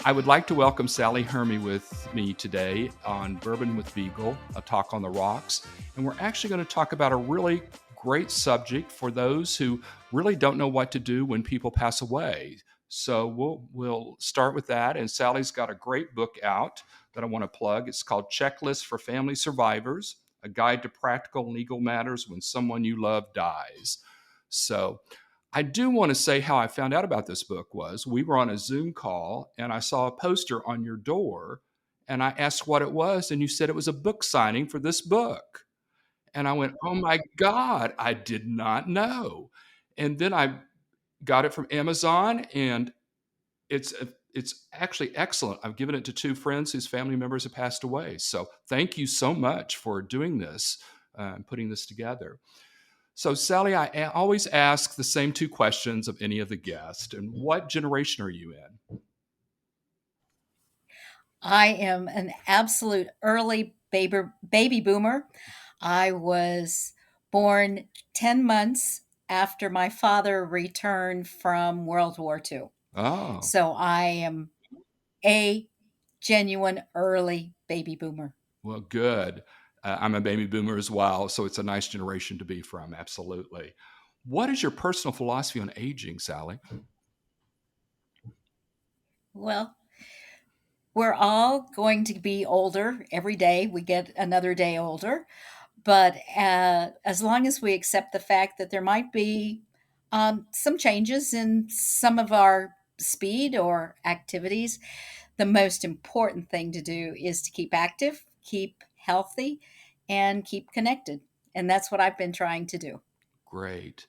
I would like to welcome Sally Hermy with me today on Bourbon with Beagle, a talk on the rocks. And we're actually going to talk about a really great subject for those who really don't know what to do when people pass away. So we'll start with that. And Sally's got a great book out that I want to plug. It's called Checklist for Family Survivors: A Guide to Practical Legal Matters When Someone You Love Dies. So I do want to say how I found out about this book was we were on a Zoom call and I saw a poster on your door and I asked what it was and you said it was a book signing for this book. And I went, "Oh my god, I did not know." And then I got it from Amazon and it's actually excellent. I've given it to two friends whose family members have passed away. So thank you so much for doing this and putting this together. So, Sally, I always ask the same two questions of any of the guests. And what generation are you in? I am an absolute early baby boomer. I was born 10 months after my father returned from World War II. Oh, So I am a genuine early baby boomer. well, good. I'm a baby boomer as well, so it's a nice generation to be from. Absolutely. What is your personal philosophy on aging, Sally? Well, we're all going to be older every day. We get another day older. But as long as we accept the fact that there might be some changes in some of our speed or activities, the most important thing to do is to keep active, keep healthy, and keep connected. And that's what I've been trying to do. Great.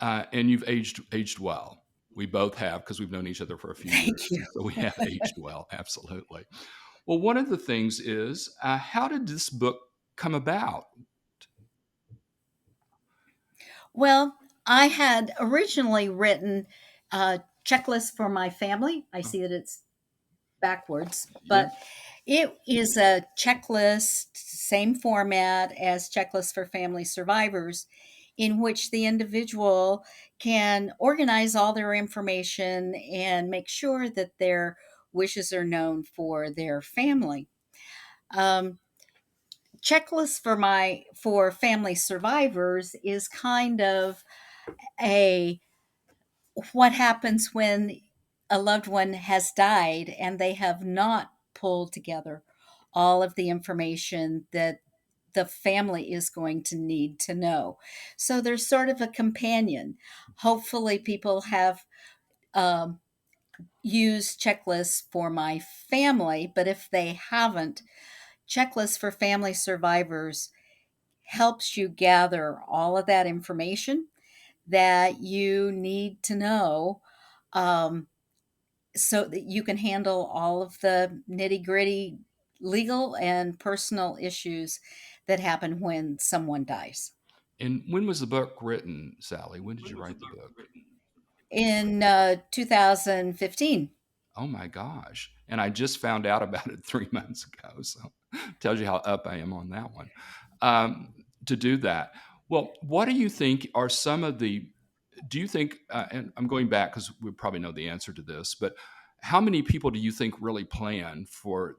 And you've aged well. We both have because we've known each other for a few Thank years. you. So we have aged well. Absolutely. Well, one of the things is how did this book come about? Well, I had originally written a checklist for my family. I see that it's backwards, Yeah. but it is a checklist, same format as checklist for family survivors, in which the individual can organize all their information and make sure that their wishes are known for their family. Um, checklist for family survivors is kind of a what happens when a loved one has died and they have not pulled together all of the information that the family is going to need to know. So there's sort of a companion. Hopefully, people have um, used checklists for my family, but if they haven't, checklists for family survivors helps you gather all of that information that you need to know um, so that you can handle all of the nitty gritty legal and personal issues that happen when someone dies. And when was the book written, Sally? When did you write the book? In 2015. Oh my gosh. And I just found out about it 3 months ago. So tells you how up I am on that one. Um, to do that. Well, what do you think are some of the, do you think, and I'm going back because we probably know the answer to this, but how many people do you think really plan for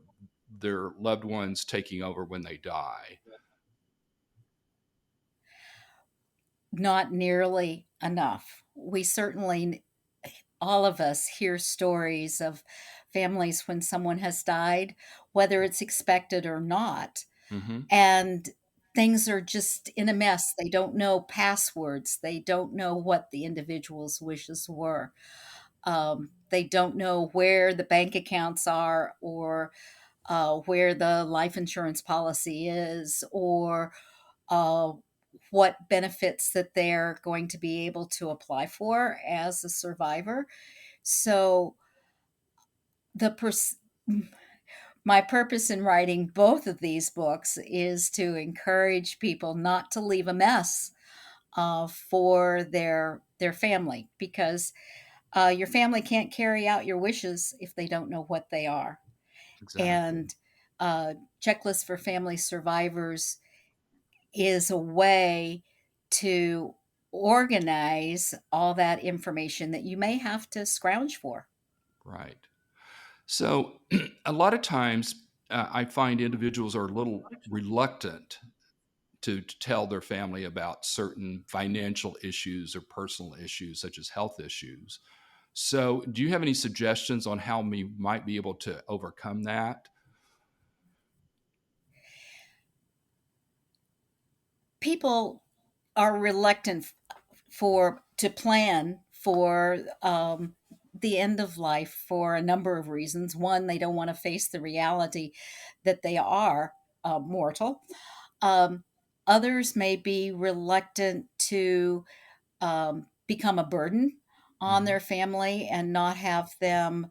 their loved ones taking over when they die? Not nearly enough. We certainly, all of us, hear stories of families when someone has died, whether it's expected or not, Hmm. and things are just in a mess. They don't know passwords. They don't know what the individual's wishes were. They don't know where the bank accounts are or where the life insurance policy is or uh, what benefits that they're going to be able to apply for as a survivor. So the pers- my purpose in writing both of these books is to encourage people not to leave a mess for their family because your family can't carry out your wishes if they don't know what they are. Exactly. And checklist for family survivors is a way to organize all that information that you may have to scrounge for. Right. So, a lot of times, I find individuals are a little reluctant to tell their family about certain financial issues or personal issues, such as health issues. So, do you have any suggestions on how we might be able to overcome that? People are reluctant for to plan for the end of life for a number of reasons. One, they don't want to face the reality that they are mortal. Um, Others may be reluctant to become a burden on Mhm. their family and not have them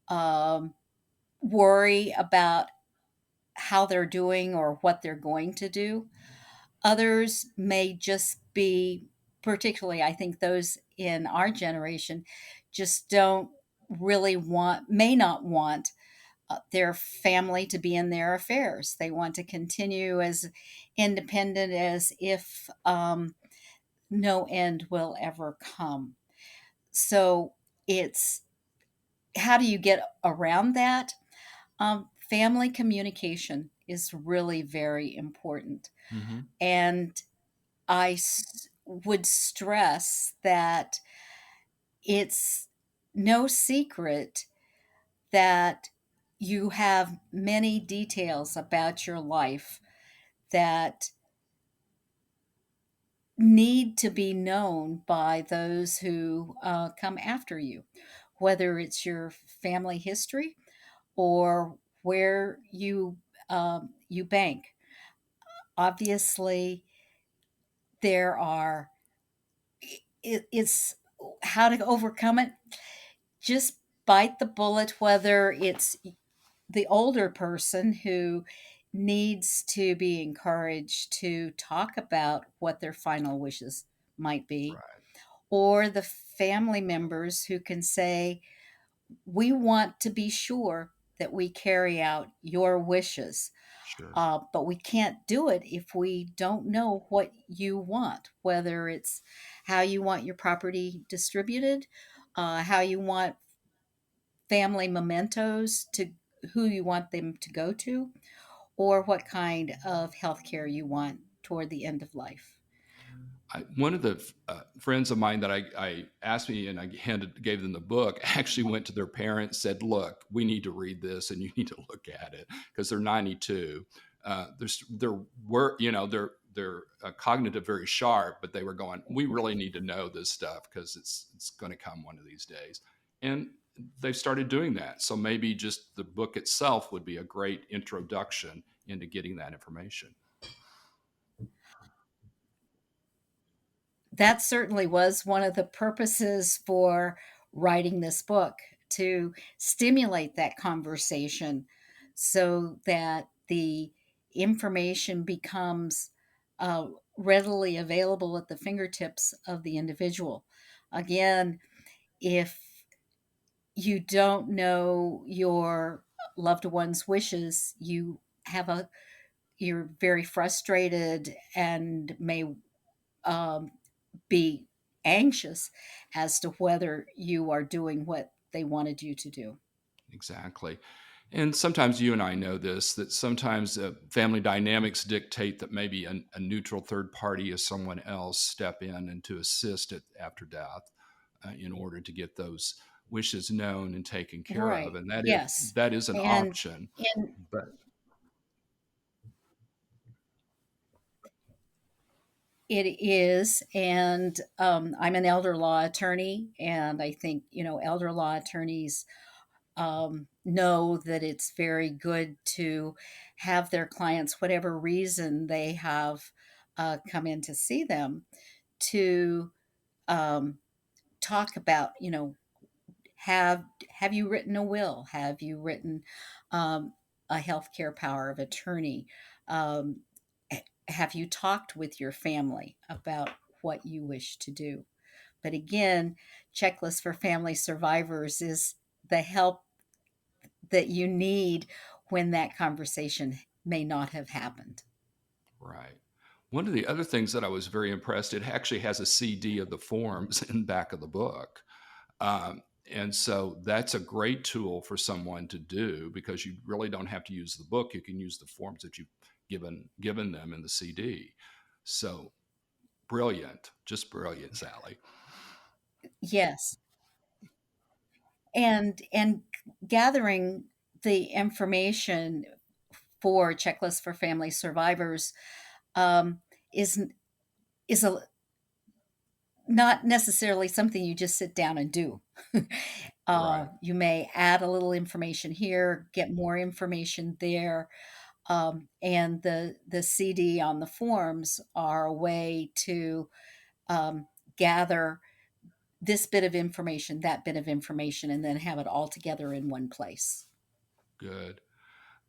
um, worry about how they're doing or what they're going to do. Others may just be, particularly, I think those in our generation, just don't really want, may not want their family to be in their affairs. They want to continue as independent as if no end will ever come. So it's how do you get around that? Family communication is really very important. Mhm. And would stress that it's no secret that you have many details about your life that need to be known by those who come after you, whether it's your family history or where you bank. Obviously, there are. It's how to overcome it. Just bite the bullet, whether it's the older person who needs to be encouraged to talk about what their final wishes might be, Right. or the family members who can say, we want to be sure that we carry out your wishes. Sure. But we can't do it if we don't know what you want, whether it's how you want your property distributed, how you want family mementos to who you want them to go to, or what kind of health care you want toward the end of life. One of the friends of mine that I asked me and I gave them the book actually went to their parents, said, "Look, we need to read this and you need to look at it," because they're 92. They're were they're cognitive very sharp, but they were going, "We really need to know this stuff because it's going to come one of these days," and they've started doing that. So maybe just the book itself would be a great introduction into getting that information. That certainly was one of the purposes for writing this book, to stimulate that conversation so that the information becomes readily available at the fingertips of the individual. Again, if you don't know your loved one's wishes, you're very frustrated and may um, be anxious as to whether you are doing what they wanted you to do. Exactly. And sometimes you and I know this that sometimes family dynamics dictate that maybe a neutral third party is someone else step in and to assist it after death in order to get those wishes known and taken care of. Right. And Yes. that is an And option. and But it is. And I'm an elder law attorney, and I think elder law attorneys know that it's very good to have their clients, whatever reason they have come in to see them, to um, talk about, have you written a will? Have you written um, a healthcare power of attorney? Um, have you talked with your family about what you wish to do? But again, Checklist for Family Survivors is the help that you need when that conversation may not have happened. right. One of the other things that I was very impressed, it actually has a CD of the forms in back of the book. And so that's a great tool for someone to do because you really don't have to use the book. You can use the forms that you've given them in the CD. So brilliant, just brilliant, Sally. Yes. And gathering the information for checklists for family survivors um, is is a not necessarily something you just sit down and do. Right. You may add a little information here, get more information there, and the CD on the forms are a way to um, gather this bit of information, that bit of information, and then have it all together in one place. Good.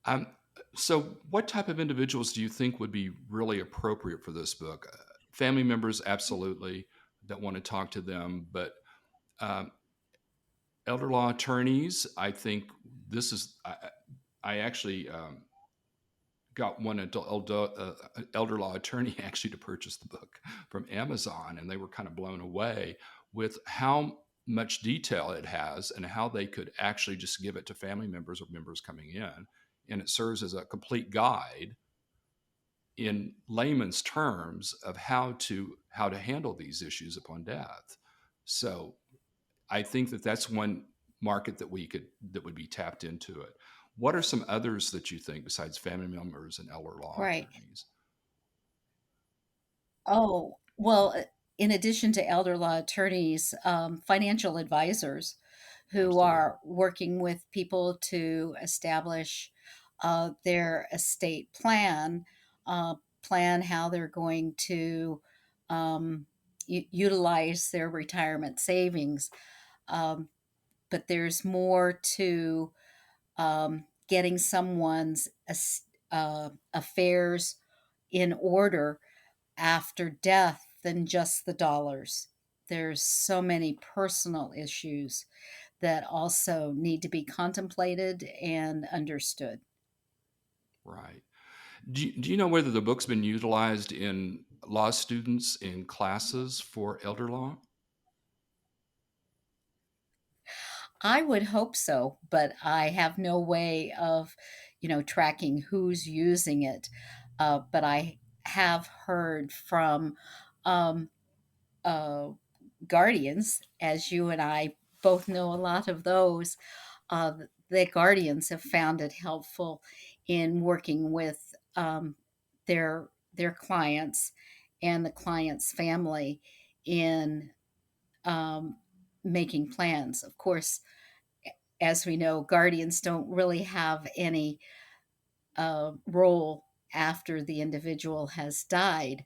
Um, so, what type of individuals do you think would be really appropriate for this book? Family members, absolutely, that want to talk to them, but um, elder law attorneys, I think this is. I actually got one elder law attorney actually to purchase the book from Amazon, and they were kind of blown away with how much detail it has and how they could actually just give it to family members or members coming in. And it serves as a complete guide in layman's terms of how to handle these issues upon death. So I think that that's one market that would be tapped into it. What are some others that you think besides family members and elder law Right. attorneys? Oh, well, in addition to elder law attorneys, financial advisors who Absolutely. are working with people to establish their estate plan, plan how they're going to um, utilize their retirement savings. Um, but there's more to getting someone's affairs in order after death than just the dollars. There's so many personal issues that also need to be contemplated and understood. Right. Do you know whether the book's been utilized in law students in classes for elder law? I would hope so, but I have no way of, tracking who's using it. But I have heard from um, uh, guardians, as you and I both know a lot of those, uh, the guardians have found it helpful in working with their clients and the client's family in um, making plans. Of course, as we know, guardians don't really have any role after the individual has died,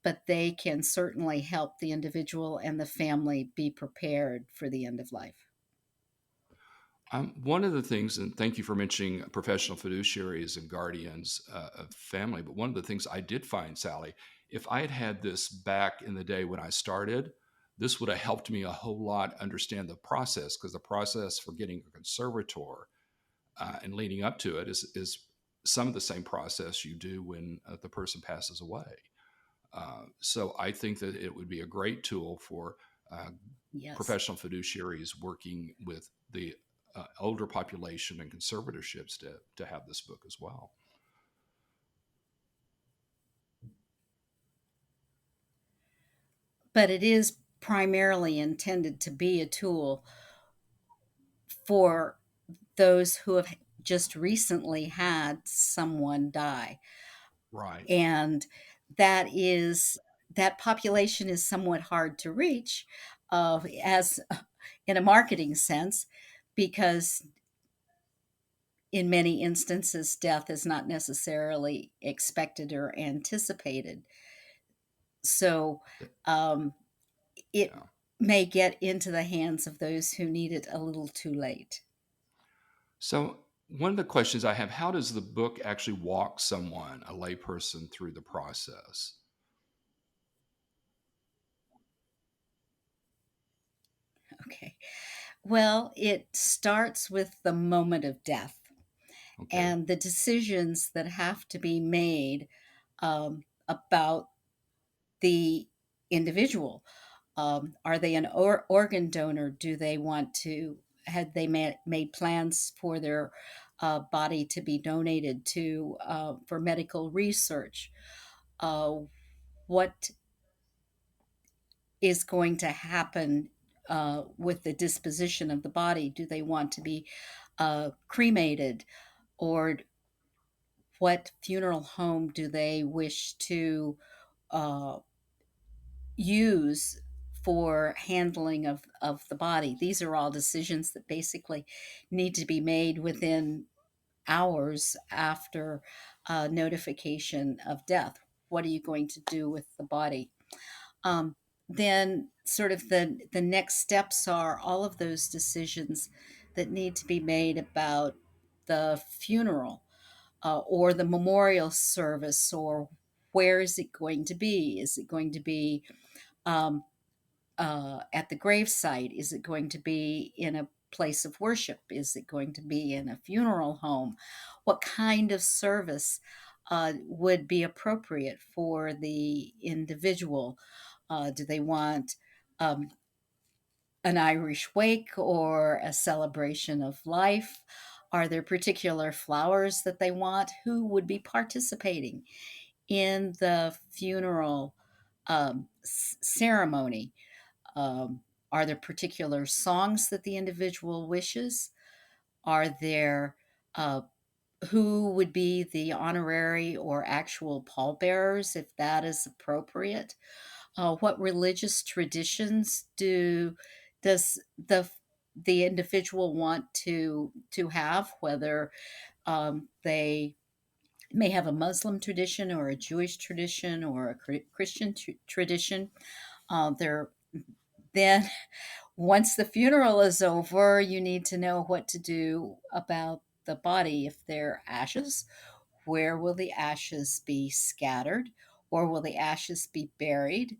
but they can certainly help the individual and the family be prepared for the end of life. One of the things, and thank you for mentioning professional fiduciaries and guardians of family, but one of the things I did find, Sally, if I had had this back in the day when I started, this would have helped me a whole lot understand the process because the process for getting a conservator and leading up to it is some of the same process you do when the person passes away. So I think that it would be a great tool for uh, Yes. professional fiduciaries working with the older population and conservatorships to have this book as well. But it is primarily intended to be a tool for those who have just recently had someone die. Right. And that population is somewhat hard to reach as in a marketing sense, because in many instances death is not necessarily expected or anticipated. So um, it Yeah. may get into the hands of those who need it a little too late. So one of the questions I have: how does the book actually walk someone, a layperson, through the process? Okay. Well, it starts with the moment of death Okay. and the decisions that have to be made about the individual. Are they an organ donor? Do they want to? Had they made plans for their body to be donated to for medical research? Uh, what is going to happen with the disposition of the body? Do they want to be cremated, or what funeral home do they wish to uh, use for handling of the body? These are all decisions that basically need to be made within hours after notification of death. What are you going to do with the body? Um, then, sort of the next steps are all of those decisions that need to be made about the funeral or the memorial service, or where is it going to be? Is it going to be um, at the gravesite? Is it going to be in a place of worship? Is it going to be in a funeral home? What kind of service would be appropriate for the individual? Do they want um, an Irish wake or a celebration of life? Are there particular flowers that they want? Who would be participating in the funeral ceremony? Um, are there particular songs that the individual wishes? Are there uh, who would be the honorary or actual pallbearers, if that is appropriate? What religious traditions does the individual want to have? Whether they may have a Muslim tradition or a Jewish tradition or a Christian tradition. There then once the funeral is over, you need to know what to do about the body. If they're ashes, where will the ashes be scattered, or will the ashes be buried?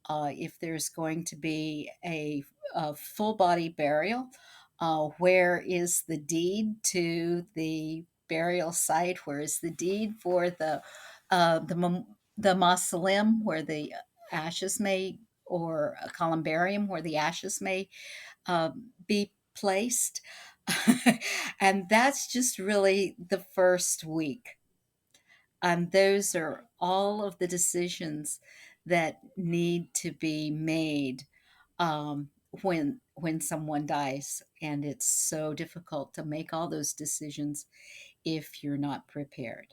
If there's going to be a full body burial, where is the deed to the burial site? Where is the deed for the mausoleum where the ashes may, or a columbarium where the ashes may be placed? And that's just really the first week. And those are all of the decisions that need to be made when someone dies. And it's so difficult to make all those decisions if you're not prepared.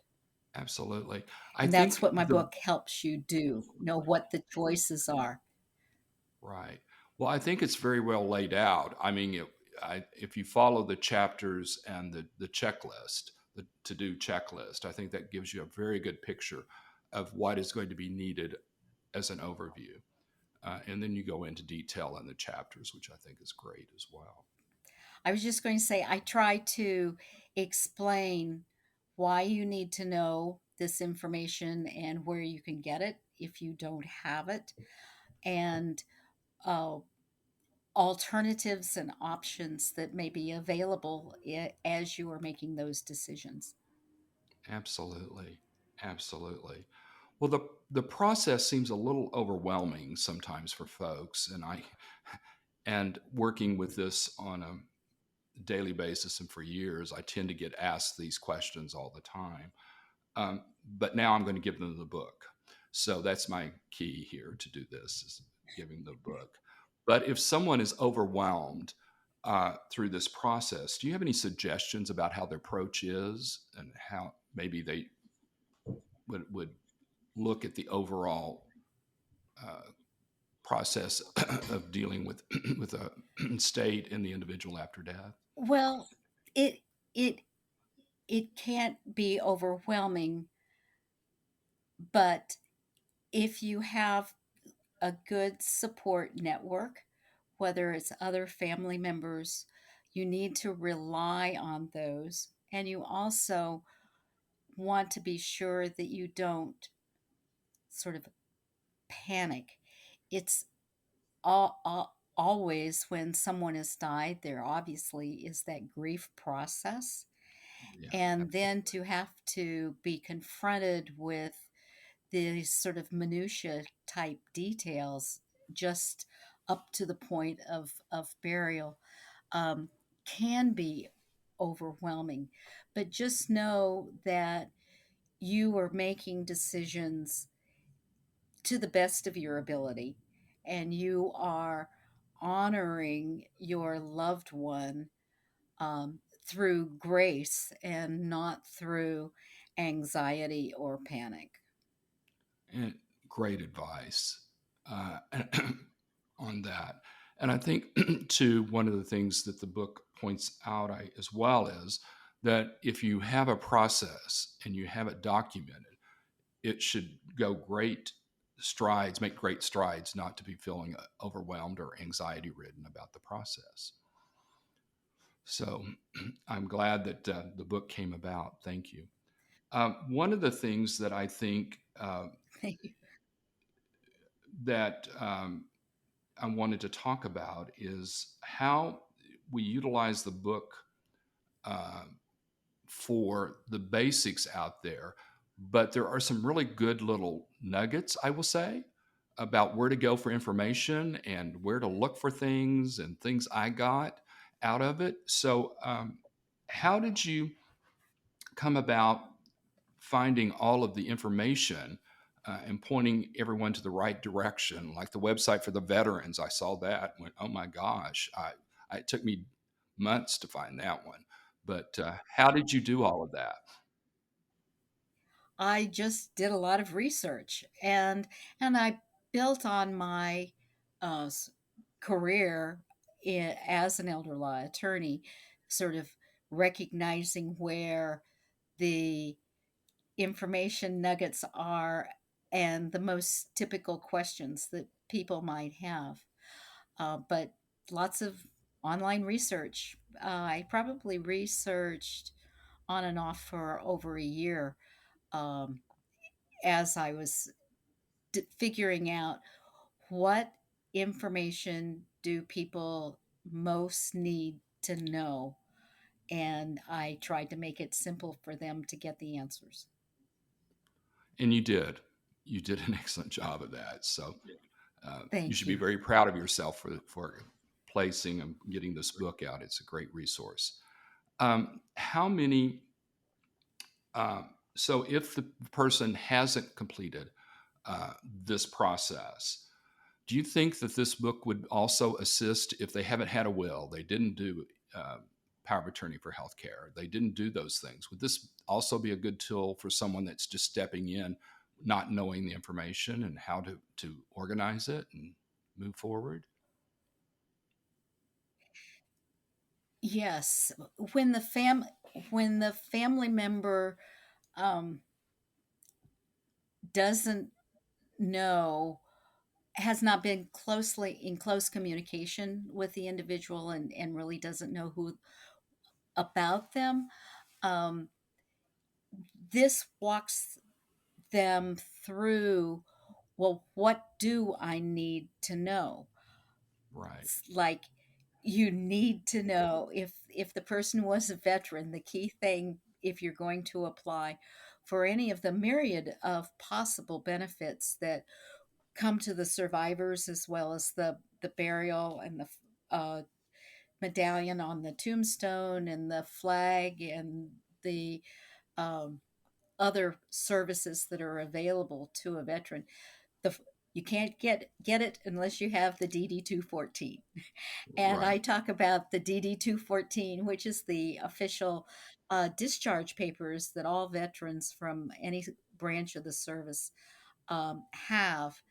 Absolutely. I And that's think what my the book helps you do, know what the choices are. right. Well, I think it's very well laid out. I mean, if you follow the chapters and the checklist, the to do checklist, I think that gives you a very good picture of what is going to be needed as an overview. And then you go into detail in the chapters, which I think is great as well. I was just going to say, I try to explain why you need to know this information and where you can get it if you don't have it, and uh, alternatives and options that may be available as you are making those decisions. Absolutely. Absolutely. Well, the process seems a little overwhelming sometimes for folks, and working with this on a daily basis and for years, I tend to get asked these questions all the time. But now I'm going to give them the book. So that's my key here to do this is giving the book. But if someone is overwhelmed through this process, do you have any suggestions about how their approach is and how maybe they would look at the overall uh, process of dealing with with a state in the individual after death? Well, it it it can't be overwhelming, but if you have a good support network, whether it's other family members, you need to rely on those. And you also want to be sure that you don't sort of panic. It's always when someone has died, there obviously is that grief process. Yeah, And then absolutely. to have to be confronted with these sort of minutia type details just up to the point of burial um, can be overwhelming. But just know that you are making decisions to the best of your ability, and you are honoring your loved one through grace and not through anxiety or panic. And great advice uh, on that. And I think, too, one of the things that the book points out as well is that if you have a process and you have it documented, it should go great strides, make great strides, not to be feeling overwhelmed or anxiety ridden about the process. So I'm glad that the book came about. Thank you. One of the things that I think that I wanted to talk about is how we utilize the book uh, for the basics out there, but there are some really good little nuggets, I will say, about where to go for information and where to look for things and things I got out of it. So, how did you come about finding all of the information and pointing everyone to the right direction? Like the website for the veterans, I saw that and went, oh my gosh, it took me months to find that one. But how did you do all of that? I just did a lot of research, and I built on my uh, s- career as an elder law attorney, sort of recognizing where the information nuggets are and the most typical questions that people might have. But lots of online research. I probably researched on and off for over a year um, as I was figuring out what information do people most need to know. And I tried to make it simple for them to get the answers. And you did. You did an excellent job of that. So you Thank should be you. very proud of yourself for placing and getting this book out. It's a great resource. How many? Uh, so if the person hasn't completed uh, this process, do you think that this book would also assist if they haven't had a will, they didn't do power of attorney for healthcare, they didn't do those things? Would this also be a good tool for someone that's just stepping in, not knowing the information and how to organize it and move forward? Yes, when the family member um, doesn't know, has not been closely in close communication with the individual, and really doesn't know who about them, um, this walks them through, well, what do I need to know? Right. It's like, you need to know if the person was a veteran. The key thing, if you're going to apply for any of the myriad of possible benefits that come to the survivors, as well as the burial and the uh, medallion on the tombstone and the flag and the um, other services that are available to a veteran. The You can't get it unless you have the DD 214. And Right. I talk about the DD 214, which is the official discharge papers that all veterans from any branch of the service have.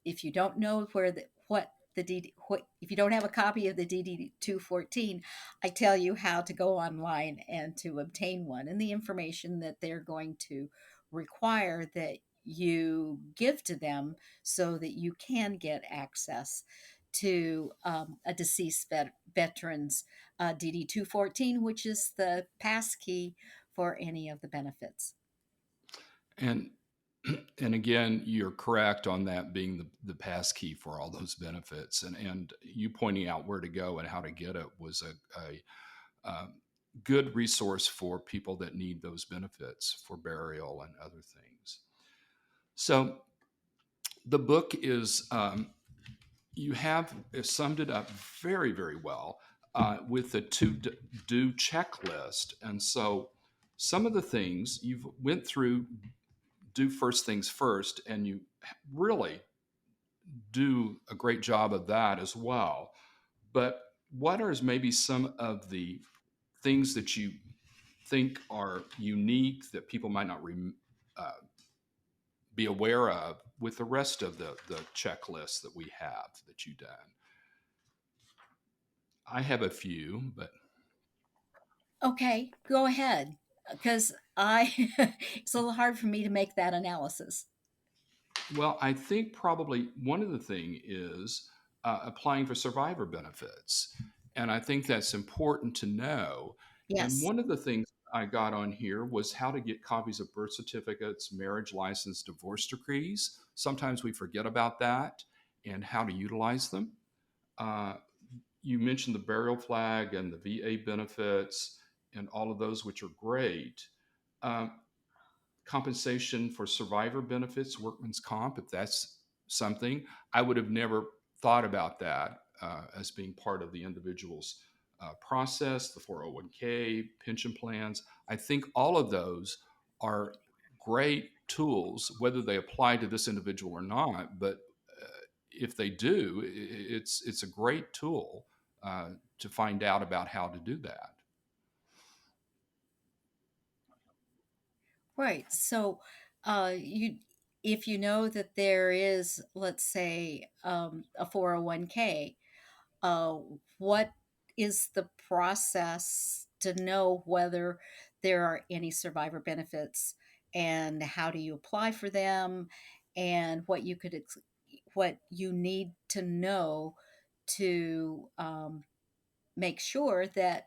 If you don't know where the what the DD, what, if you don't have a copy of the DD 214, I tell you how to go online and to obtain one, and the information that they're going to require that you give to them so that you can get access to a deceased veteran's DD 214, which is the pass key for any of the benefits. And and again, you're correct on that being the pass key for all those benefits. And you pointing out where to go and how to get it was a good resource for people that need those benefits for burial and other things. So the book is you have summed it up very, very well with the do checklist. And so some of the things you've went through, do first things first, and you really do a great job of that as well. But what are maybe some of the things that you think are unique that people might not uh, be aware of with the rest of the checklist that we have that you've done? I have a few, but Okay, go ahead, because I it's a little hard for me to make that analysis. well, I think probably one of the thing is applying for survivor benefits, and I think that's important to know. And Yes. one of the things I got on here was how to get copies of birth certificates, marriage license, divorce decrees. Sometimes we forget about that and how to utilize them. Uh, you mentioned the burial flag and the VA benefits and all of those, which are great. Um, Compensation for survivor benefits, workman's comp, if that's something, I would have never thought about that as being part of the individual's process, the 401k, pension plans. I think all of those are great tools, whether they apply to this individual or not. But if they do, it's a great tool to find out about how to do that. Right. So, you if you know that there is, let's say, a 401k, uh, what is the process to know whether there are any survivor benefits, and how do you apply for them, and what you need to know to make sure that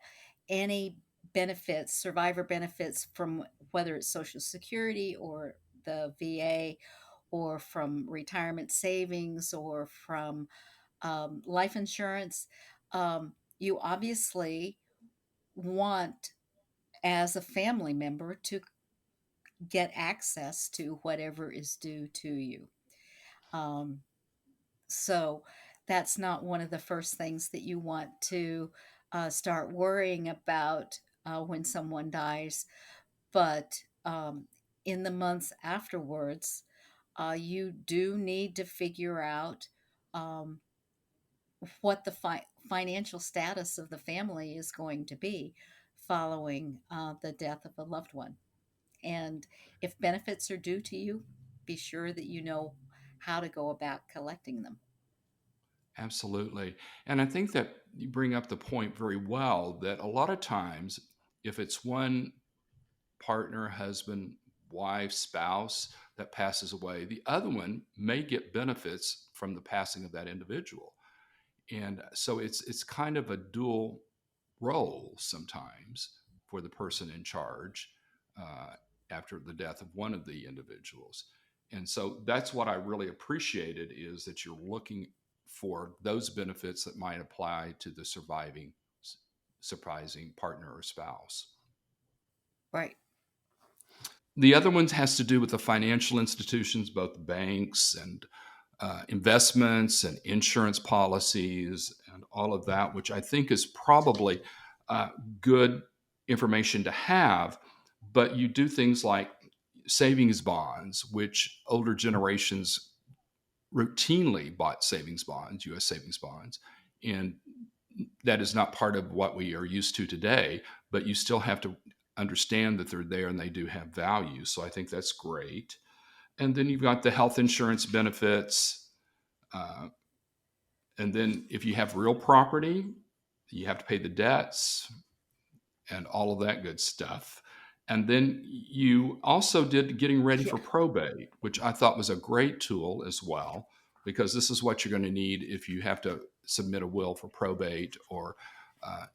any benefits, survivor benefits from whether it's Social Security or the VA or from retirement savings or from life insurance, you obviously want, as a family member, to get access to whatever is due to you. Um, so that's not one of the first things that you want to start worrying about when someone dies. But in the months afterwards, you do need to figure out um, what the financial status of the family is going to be following the death of a loved one. And if benefits are due to you, be sure that you know how to go about collecting them. Absolutely. And I think that you bring up the point very well that a lot of times, if it's one partner, husband, wife, spouse that passes away, the other one may get benefits from the passing of that individual. And so it's kind of a dual role sometimes for the person in charge uh, after the death of one of the individuals. And so that's what I really appreciated is that you're looking for those benefits that might apply to the surprising partner or spouse. Right. The other one has to do with the financial institutions, both banks and investments and insurance policies and all of that, which I think is probably uh, good information to have. But you do things like savings bonds, which older generations routinely bought savings bonds, US savings bonds. And that is not part of what we are used to today, but you still have to understand that they're there and they do have value. So I think that's great. And then you've got the health insurance benefits. Uh, and then if you have real property, you have to pay the debts and all of that good stuff. And then you also did getting ready Yeah. for probate, which I thought was a great tool as well, because this is what you're going to need if you have to submit a will for probate or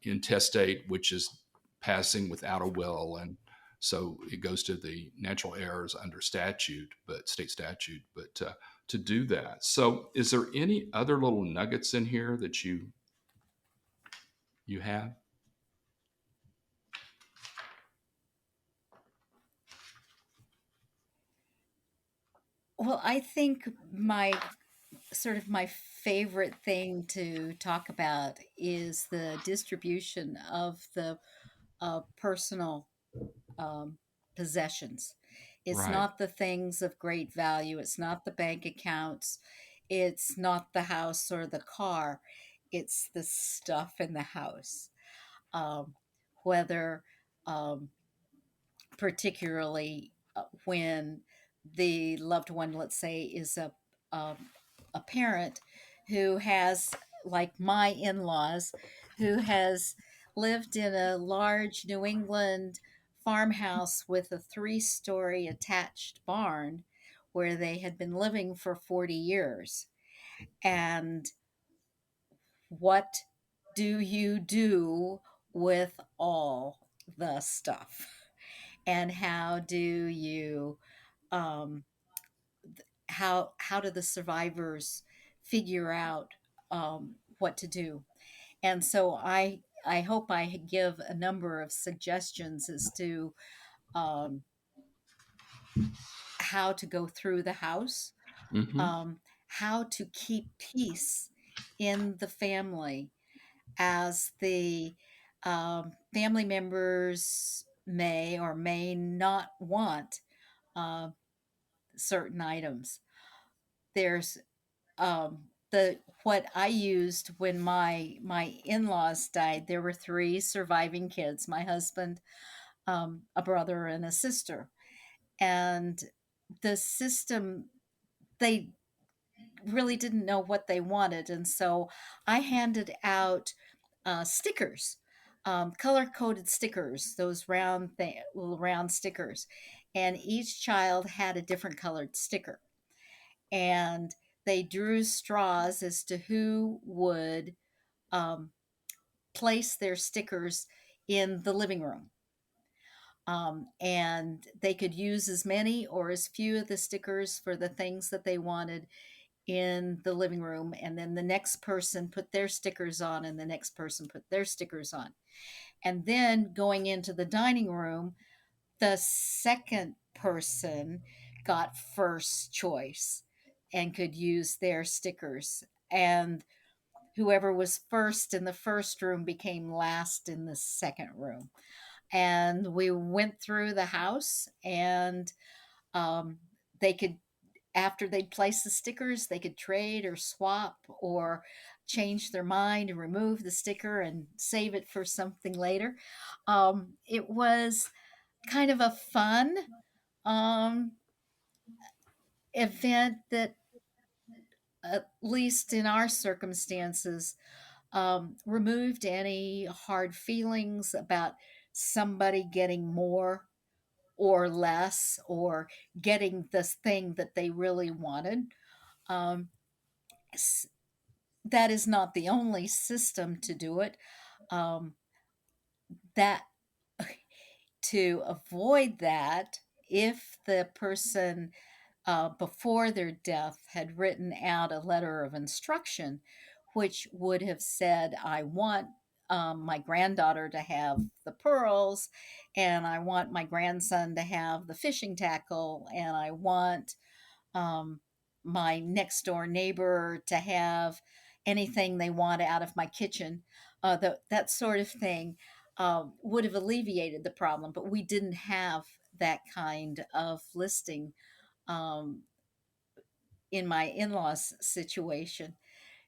intestate, which is passing without a will. And so it goes to the natural heirs under statute, but state statute, but to do that. So is there any other little nuggets in here that you have? Well, I think my sort of my favorite thing to talk about is the distribution of the personal um, possessions. It's Right. not the things of great value, it's not the bank accounts, it's not the house or the car, it's the stuff in the house. Um, whether um, particularly when the loved one, let's say, is um, a parent who has, like my in laws, who has lived in a large New England farmhouse with a 3-story attached barn where they had been living for 40 years. And what do you do with all the stuff? And how do you um, how do the survivors figure out what to do? And so I hope I give a number of suggestions as to um, how to go through the house, Hmm. how to keep peace in the family as the family members may or may not want uh, certain items. There's the what I used when my in-laws died. There were 3 surviving kids, my husband, a brother, and a sister. And the system, they really didn't know what they wanted, and so I handed out stickers, color-coded stickers, those little round stickers, and each child had a different colored sticker. And they drew straws as to who would um, place their stickers in the living room. And they could use as many or as few of the stickers for the things that they wanted in the living room. And then the next person put their stickers on, and the next person put their stickers on. And then going into the dining room, the second person got first choice and could use their stickers. And whoever was first in the first room became last in the second room. And we went through the house, and um, they could, after they'd placed the stickers, they could trade or swap or change their mind and remove the sticker and save it for something later. It was kind of a fun um, event that, at least in our circumstances, removed any hard feelings about somebody getting more or less or getting this thing that they really wanted. Um, that is not the only system to do it. Um, that to avoid that, if the person before their death had written out a letter of instruction, which would have said, I want my granddaughter to have the pearls, and I want my grandson to have the fishing tackle, and I want um, my next door neighbor to have anything they want out of my kitchen, that sort of thing would have alleviated the problem. But we didn't have that kind of listing um, in my in laws' situation.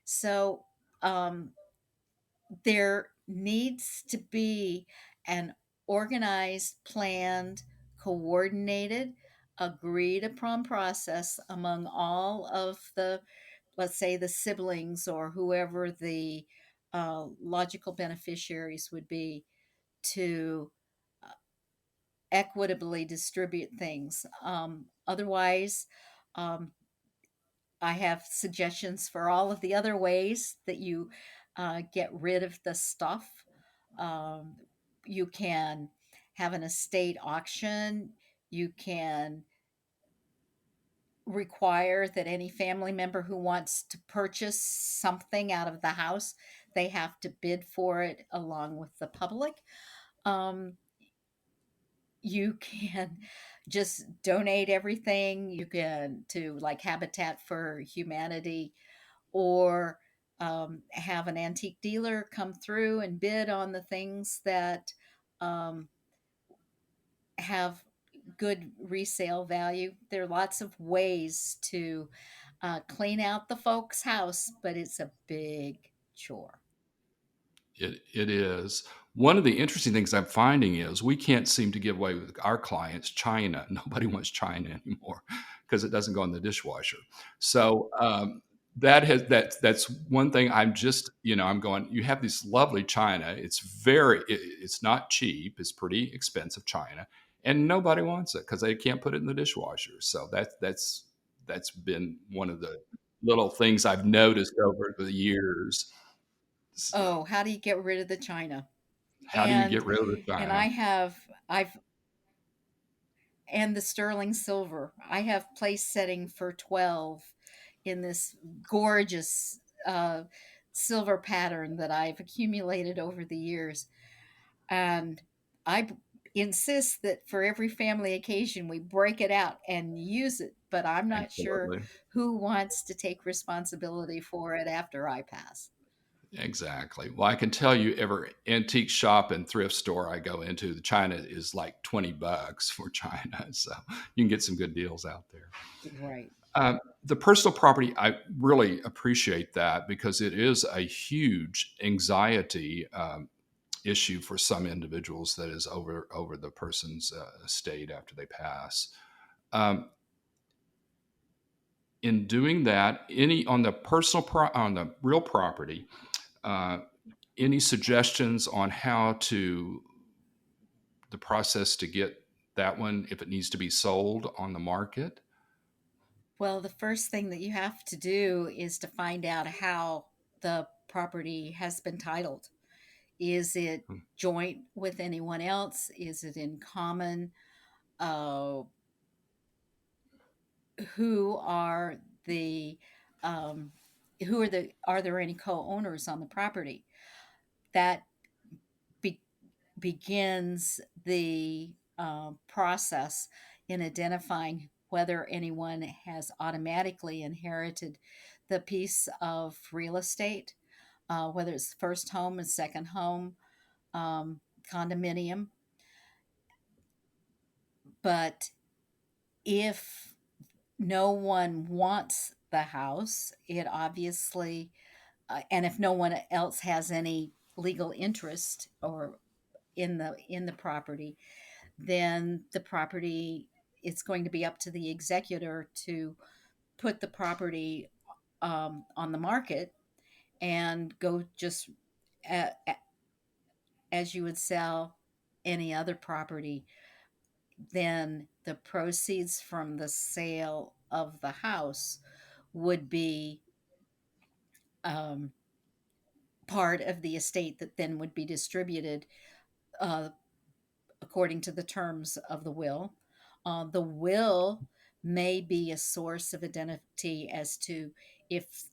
So um, there needs to be an organized, planned, coordinated, agreed upon process among all of the, let's say, the siblings or whoever the logical beneficiaries would be, to uh, equitably distribute things. Otherwise, um, I have suggestions for all of the other ways that you get rid of the stuff. Um, you can have an estate auction. You can require that any family member who wants to purchase something out of the house, they have to bid for it along with the public. Um, you can just donate everything. You can, to like Habitat for Humanity, or have an antique dealer come through and bid on the things that um, have good resale value. There are lots of ways to clean out the folks' house, but it's a big chore. It is. One of the interesting things I'm finding is we can't seem to give away with our clients china. Nobody wants china anymore because it doesn't go in the dishwasher. So that's one thing. I'm just I'm going. You have this lovely china. It's not cheap. It's pretty expensive china, and nobody wants it because they can't put it in the dishwasher. So that's been one of the little things I've noticed over the years. Oh, how do you get rid of the china? How do you And get rid of the and china? I've and the sterling silver. I have place setting for 12 in this gorgeous silver pattern that I've accumulated over the years. And I insist that for every family occasion we break it out and use it, but I'm not sure Absolutely. who wants to take responsibility for it after I pass. Exactly. Well, I can tell you every antique shop and thrift store I go into, the china is like $20 for china. So you can get some good deals out there. Right. The personal property, I really appreciate that because it is a huge anxiety issue for some individuals that is over the person's estate after they pass. Um, in doing that, any on the on the real property, uh, any suggestions on how to the process to get that one if it needs to be sold on the market? Well, the first thing that you have to do is to find out how the property has been titled. Is it Hmm. joint with anyone else? Is it in common? Uh, who are the um, who are there any co-owners on the property? That be, begins the process in identifying whether anyone has automatically inherited the piece of real estate, whether it's first home and second home, um, condominium. But if no one wants the house, it obviously, and if no one else has any legal interest or in the property, then the property, it's going to be up to the executor to put the property on the market and go just a, as you would sell any other property. Then the proceeds from the sale of the house would be um, part of the estate that then would be distributed uh, according to the terms of the will. The will may be a source of identity as to if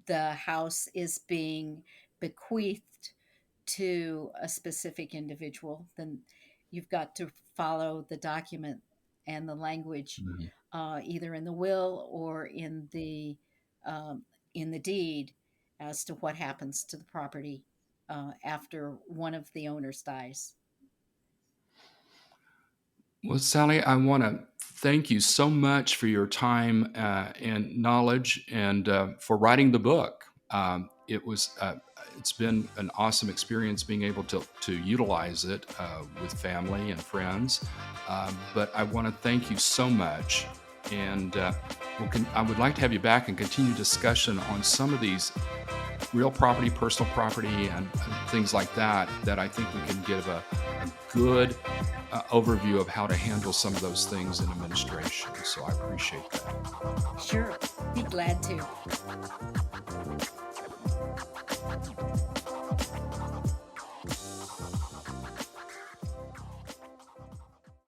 the house is being bequeathed to a specific individual, then you've got to follow the document and the language, Mhm. either in the will or um, in the deed, as to what happens to the property after one of the owners dies. Well, Sally, I want to thank you so much for your time and knowledge and for writing the book. It's been an awesome experience being able to utilize it with family and friends. But I want to thank you so much. And I would like to have you back and continue discussion on some of these real property, personal property, and things like that, that I think we can give a good overview of how to handle some of those things in administration. So I appreciate that. Sure, be glad to.